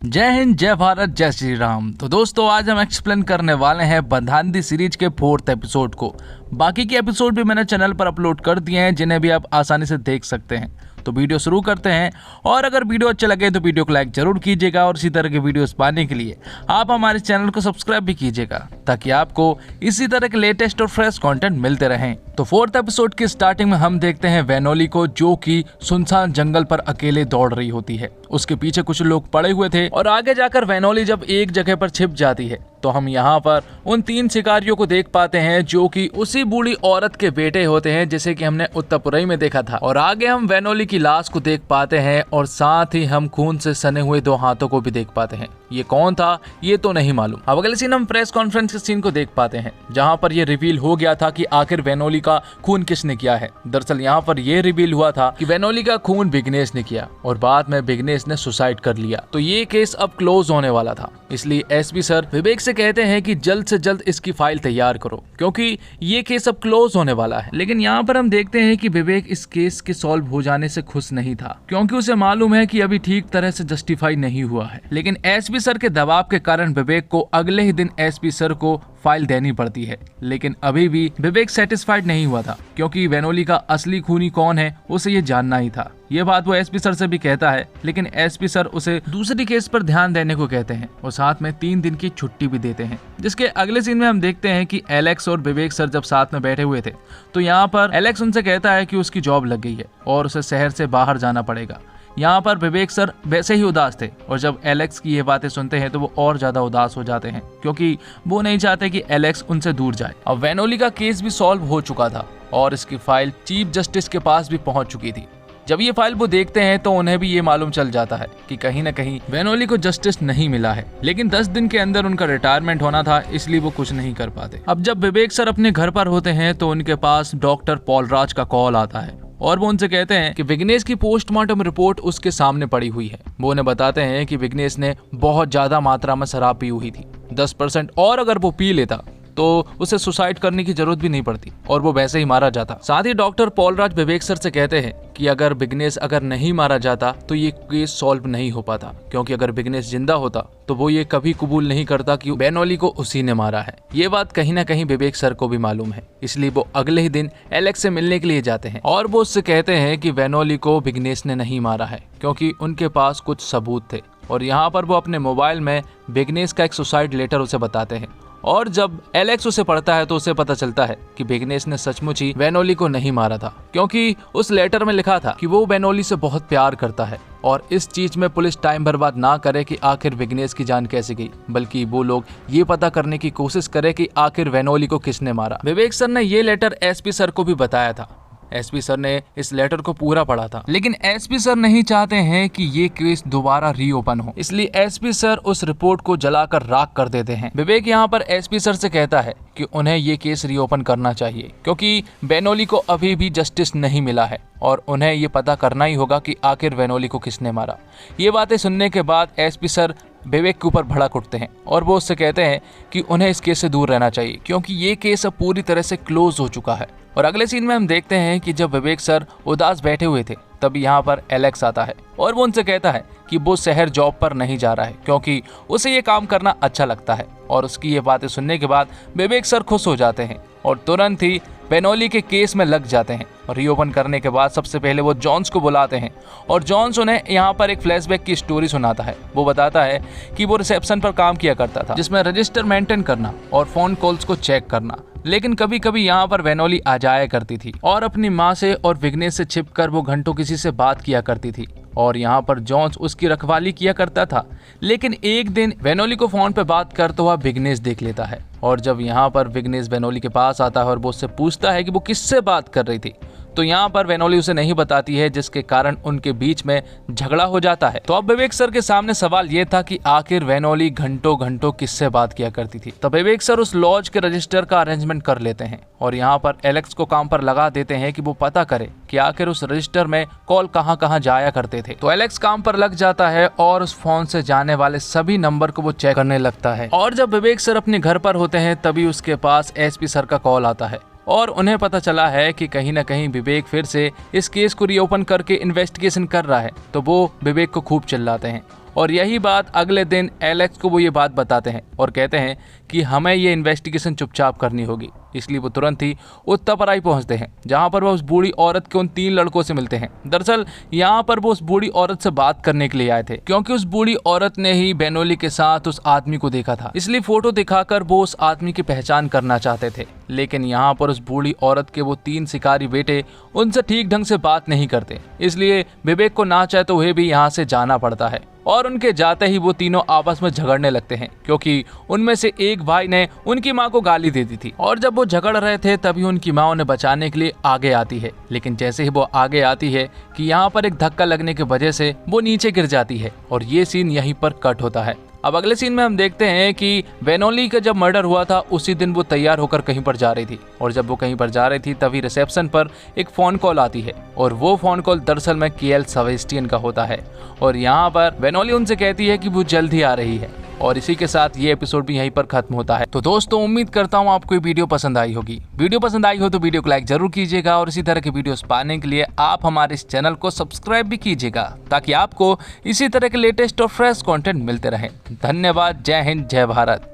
जय हिंद, जय भारत, जय श्री राम। तो दोस्तों, आज हम एक्सप्लेन करने वाले हैं बंधान दी सीरीज के 4th एपिसोड को। बाकी के एपिसोड भी मैंने चैनल पर अपलोड कर दिए हैं, जिन्हें भी आप आसानी से देख सकते हैं। तो वीडियो शुरू करते हैं। और अगर वीडियो अच्छा लगे तो वीडियो को लाइक जरूर कीजिएगा और इसी तरह के वीडियोस पाने के लिए आप हमारे चैनल को सब्सक्राइब भी कीजिएगा, ताकि आपको इसी तरह के लेटेस्ट और फ्रेश कंटेंट मिलते रहें। तो 4th एपिसोड की स्टार्टिंग में हम देखते हैं वैनोली को, जो कि सुनसान जंगल पर अकेले दौड़ रही होती है। उसके पीछे कुछ लोग पड़े हुए थे और आगे जाकर वैनोली जब एक जगह पर छिप जाती है तो हम यहाँ पर उन 3 शिकारियों को देख पाते हैं, जो कि उसी बूढ़ी औरत के बेटे होते हैं, जैसे कि हमने उत्तरपुरई में देखा था। और आगे हम वैनोली की लाश को देख पाते हैं और साथ ही हम खून से सने हुए 2 हाथों को भी देख पाते हैं। ये कौन था ये तो नहीं मालूम। अब अगले सीन हम प्रेस कॉन्फ्रेंस के सीन को देख पाते हैं, जहाँ पर ये रिवील हो गया था कि आखिर वैनोली का खून किसने किया है। दरअसल यहाँ पर ये रिवील हुआ था कि वैनोली का खून विघ्नेश ने किया और बाद में विघ्नेश ने सुसाइड कर लिया। तो ये केस अब क्लोज होने वाला था, इसलिए एसपी सर विवेक से कहते हैं कि जल्द से जल्द इसकी फाइल तैयार करो, क्योंकि ये केस अब क्लोज होने वाला है। लेकिन यहाँ पर हम देखते हैं कि विवेक इस केस के सॉल्व हो जाने से खुश नहीं था, क्योंकि उसे मालूम है कि अभी ठीक तरह से जस्टिफाई नहीं हुआ है। लेकिन एसपी सर के दबाव के कारण विवेक को अगले ही दिन एसपी सर को फाइल देनी पड़ती है। लेकिन अभी भी विवेक सेटिस्फाइड नहीं हुआ था, क्योंकि वैनोली का असली खूनी कौन है उसे ये जानना ही था। ये बात वो एसपी सर से भी कहता है, लेकिन एसपी सर उसे दूसरी केस पर ध्यान देने को कहते हैं और साथ में 3 दिन की छुट्टी भी देते हैं। जिसके अगले सीन में हम देखते हैं कि एलेक्स और विवेक सर जब साथ में बैठे हुए थे तो यहाँ पर एलेक्स उनसे कहता है कि उसकी जॉब लग गई है और उसे शहर से बाहर जाना पड़ेगा। यहाँ पर विवेक सर वैसे ही उदास थे और जब एलेक्स की ये बातें सुनते हैं तो वो और ज्यादा उदास हो जाते हैं, क्योंकि वो नहीं चाहते कि एलेक्स उनसे दूर जाए। अब वैनोली का केस भी सॉल्व हो चुका था और इसकी फाइल चीफ जस्टिस के पास भी पहुंच चुकी थी। जब ये फाइल वो देखते हैं तो उन्हें भी ये मालूम चल जाता है कि कहीं न कहीं वैनोली को जस्टिस नहीं मिला है। लेकिन 10 दिन के अंदर उनका रिटायरमेंट होना था, इसलिए वो कुछ नहीं कर पाते। अब जब विवेक सर अपने घर पर होते हैं तो उनके पास डॉक्टर पॉलराज का कॉल आता है और वो उनसे कहते हैं कि विघ्नेश की पोस्टमार्टम रिपोर्ट उसके सामने पड़ी हुई है। वो उन्हें बताते हैं कि विघ्नेश ने बहुत ज्यादा मात्रा में शराब पी हुई थी, 10%, और अगर वो पी लेता तो उसे सुसाइड करने की जरूरत भी नहीं पड़ती और वो वैसे ही मारा जाता। साथ ही डॉक्टर पॉलराज विवेक सर से कहते हैं कि अगर विघ्नेश नहीं मारा जाता तो ये केस सॉल्व नहीं हो पाता, क्योंकि अगर विघ्नेश जिंदा होता तो वो ये कभी कबूल नहीं करता कि वैनोली को उसी ने मारा है। ये बात कहीं ना कहीं विवेक सर को भी मालूम है, इसलिए वो अगले ही दिन एलेक्स से मिलने के लिए जाते हैं और वो उससे कहते हैं कि वैनोली को विघ्नेश ने नहीं मारा है, क्योंकि उनके पास कुछ सबूत थे। और यहाँ पर वो अपने मोबाइल में विघ्नेश का एक सुसाइड लेटर उसे बताते हैं और जब एलेक्स उसे पढ़ता है तो उसे पता चलता है कि विघ्नेश ने सचमुच ही वैनोली को नहीं मारा था, क्योंकि उस लेटर में लिखा था कि वो वैनोली से बहुत प्यार करता है और इस चीज में पुलिस टाइम बर्बाद ना करे कि आखिर विघ्नेश की जान कैसे गई, बल्कि वो लोग ये पता करने की कोशिश करे कि आखिर वैनोली को किसने मारा। विवेक सर ने ये लेटर एसपी सर को भी बताया था। एसपी सर ने इस लेटर को पूरा पढ़ा था, लेकिन एसपी सर नहीं चाहते हैं कि ये केस दोबारा रीओपन हो, इसलिए एसपी सर उस रिपोर्ट को जलाकर राख कर देते हैं। विवेक यहाँ पर एसपी सर से कहता है कि उन्हें ये केस रीओपन करना चाहिए, क्योंकि वैनोली को अभी भी जस्टिस नहीं मिला है और उन्हें ये पता करना ही होगा कि आखिर वैनोली को किसने मारा। ये बातें सुनने के बाद एसपी सर विवेक के ऊपर भड़क उठते हैं और वो उससे कहते हैं कि उन्हें इस केस से दूर रहना चाहिए, क्योंकि ये केस अब पूरी तरह से क्लोज हो चुका है। और अगले सीन में हम देखते हैं कि जब विवेक सर उदास बैठे हुए थे तब यहाँ पर एलेक्स आता है और वो उनसे कहता है कि वो शहर जॉब पर नहीं जा रहा है, क्योंकि उसे ये काम करना अच्छा लगता है। और उसकी ये बातें सुनने के बाद विवेक सर खुश हो जाते हैं और तुरंत ही वैनोली के केस में लग जाते हैं। और रीओपन करने के बाद सबसे पहले वो जॉन्स को बुलाते हैं और जॉन्स उन्हें यहाँ पर एक फ्लैशबैक की स्टोरी सुनाता है। वो बताता है कि वो रिसेप्शन पर काम किया करता था, जिसमें रजिस्टर मेंटेन करना और फोन कॉल्स को चेक करना। लेकिन कभी कभी यहाँ पर वैनोली आ जाया करती थी और अपनी माँ से और विघ्नेश से छिपकर वो घंटों किसी से बात किया करती थी और यहाँ पर जॉन्स उसकी रखवाली किया करता था। लेकिन एक दिन वैनोली को फोन पे बात करता हुआ विघ्नेश देख लेता है और जब यहाँ पर विघ्नेश वैनोली के पास आता है और वो उससे पूछता है कि वो किससे बात कर रही थी, तो यहाँ पर वैनोली उसे नहीं बताती है, जिसके कारण उनके बीच में झगड़ा हो जाता है। तो अब विवेक सर के सामने सवाल ये था कि आखिर वैनोली घंटों घंटों किससे बात किया करती थी। तो विवेक सर उस लॉज के रजिस्टर का अरेंजमेंट कर लेते हैं और यहाँ पर एलेक्स को काम पर लगा देते हैं कि वो पता करे कि आखिर उस रजिस्टर में कॉल कहाँ जाया करते थे। तो एलेक्स काम पर लग जाता है और उस फोन से जाने वाले सभी नंबर को वो चेक करने लगता है। और जब विवेक सर अपने घर पर होते हैं तभी उसके पास एसपी सर का कॉल आता है और उन्हें पता चला है कि कहीं न कहीं विवेक फिर से इस केस को रीओपन करके इन्वेस्टिगेशन कर रहा है। तो वो विवेक को खूब चिल्लाते हैं और यही बात अगले दिन एलेक्स को वो ये बात बताते हैं और कहते हैं कि हमें ये इन्वेस्टिगेशन चुपचाप करनी होगी। इसलिए वो तुरंत ही उत्तरपराई पहुंचते हैं, जहां पर वो उस बूढ़ी औरत के उन 3 लड़कों से मिलते हैं। दरअसल यहाँ पर वो उस बूढ़ी औरत से बात करने के लिए आए थे, क्योंकि उस बूढ़ी औरत ने ही बेनोली के साथ उस आदमी को देखा था। इसलिए फोटो दिखाकर वो उस आदमी की पहचान करना चाहते थे। लेकिन यहाँ पर उस बूढ़ी औरत के वो 3 शिकारी बेटे उनसे ठीक ढंग से बात नहीं करते, इसलिए विवेक को ना चाहे तो वह भी यहाँ से जाना पड़ता है। और उनके जाते ही वो तीनों आपस में झगड़ने लगते हैं, क्योंकि उनमें से एक भाई ने उनकी माँ को गाली दे दी थी। और जब वो झगड़ रहे थे तभी उनकी माँ उन्हें बचाने के लिए आगे आती है। लेकिन जैसे ही वो आगे आती है कि यहाँ पर एक धक्का लगने की वजह से वो नीचे गिर जाती है और ये सीन यहीं पर कट होता है। अब अगले सीन में हम देखते हैं कि बेनोली का जब मर्डर हुआ था उसी दिन वो तैयार होकर कहीं पर जा रही थी, और जब वो कहीं पर जा रही थी तभी रिसेप्शन पर एक फ़ोन कॉल आती है, और वो फ़ोन कॉल दरअसल में केएल सेबेस्टियन का होता है। और यहाँ पर बेनोली उनसे कहती है कि वो जल्द ही आ रही है। और इसी के साथ ये एपिसोड भी यहीं पर खत्म होता है। तो दोस्तों, उम्मीद करता हूँ आपको ये वीडियो पसंद आई होगी। वीडियो पसंद आई हो तो वीडियो को लाइक जरूर कीजिएगा, और इसी तरह के वीडियोस पाने के लिए आप हमारे इस चैनल को सब्सक्राइब भी कीजिएगा, ताकि आपको इसी तरह के लेटेस्ट और फ्रेश कंटेंट मिलते रहे। धन्यवाद। जय हिंद, जय भारत।